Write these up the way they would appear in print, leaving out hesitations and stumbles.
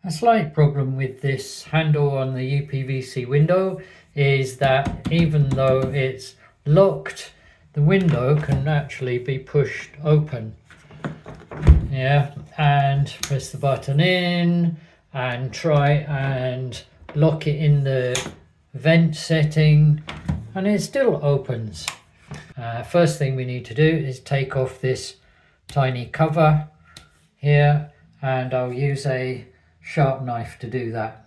A slight problem with this handle on the uPVC window is that even though it's locked, the window can actually be pushed open. Yeah, and press the button in and try and lock it in the vent setting and it still opens. First thing we need to do is take off this tiny cover here, and I'll use a sharp knife to do that.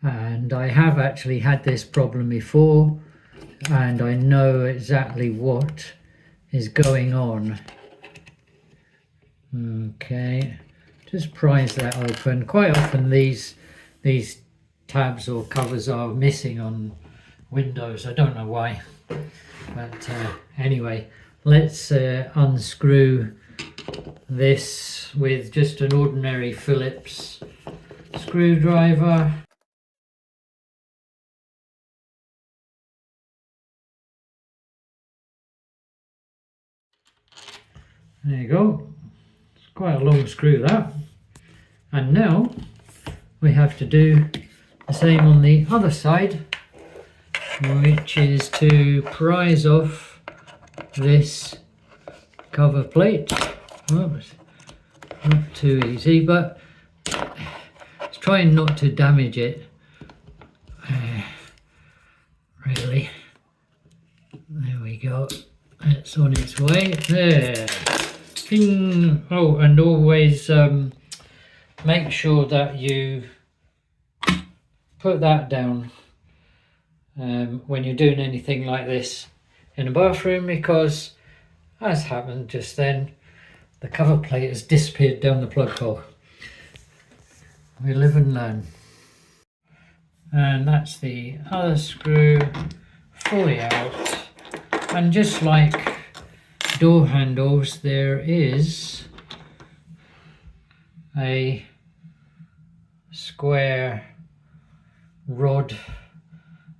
And I have actually had this problem before and I know exactly what is going on. Okay, just prise that open. Quite often these tabs or covers are missing on windows. I don't know why, but anyway, let's unscrew this with just an ordinary Phillips screwdriver. There you go. It's quite a long screw, that. And now we have to do the same on the other side, which is to prise off this cover plate. Oops, not too easy, but it's trying not to damage it. Really. There we go. It's on its way. There. Ping. Oh, and always make sure that you put that down when you're doing anything like this in a bathroom, because as happened just then, the cover plate has disappeared down the plug hole. We live and learn. And that's the other screw fully out. And just like door handles, there is a square rod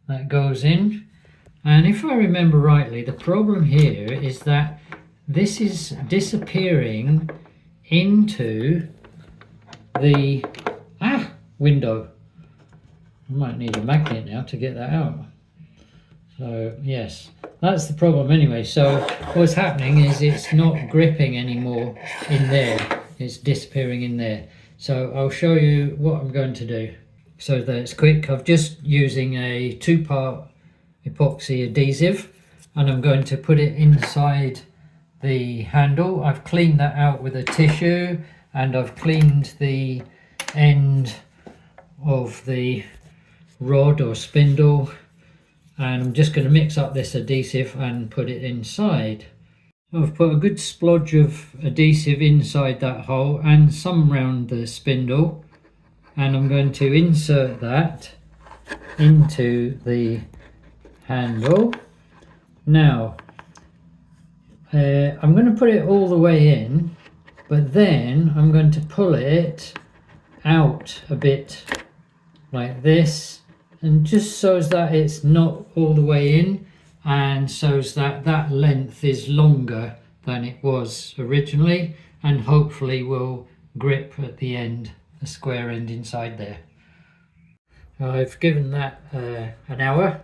that goes in. And if I remember rightly, the problem here is that this is disappearing into the window. I might need a magnet now to get that out. So yes, that's the problem anyway. So what's happening is it's not gripping anymore in there. It's disappearing in there. So I'll show you what I'm going to do so that it's quick. I'm just using a 2-part epoxy adhesive and I'm going to put it inside the handle. I've cleaned that out with a tissue and I've cleaned the end of the rod or spindle, and I'm just going to mix up this adhesive and put it inside. So I've put a good splodge of adhesive inside that hole and some round the spindle, and I'm going to insert that into the handle. Now I'm going to put it all the way in, but then I'm going to pull it out a bit like this, and just so as that it's not all the way in, and so as that that length is longer than it was originally, and hopefully will grip at the end, the square end inside there. I've given that an hour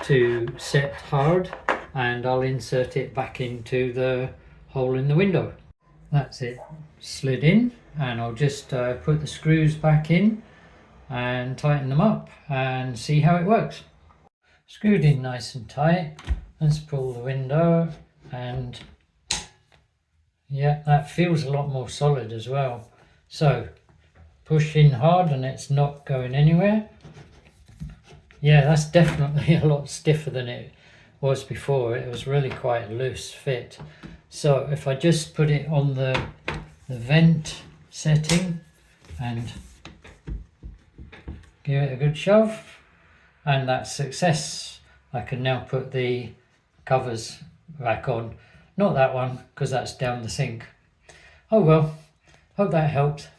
to set hard, and I'll insert it back into the hole in the window. That's it slid in, and I'll just put the screws back in and tighten them up and see how it works. Screwed in nice and tight. Let's pull the window, and yeah, that feels a lot more solid as well. So push in hard and it's not going anywhere. Yeah, that's definitely a lot stiffer than it was before. It was really quite a loose fit. So if I just put it on the vent setting and give it a good shove, and that's success. I can now put the covers back on. Not that one, because that's down the sink. Oh well, hope that helped.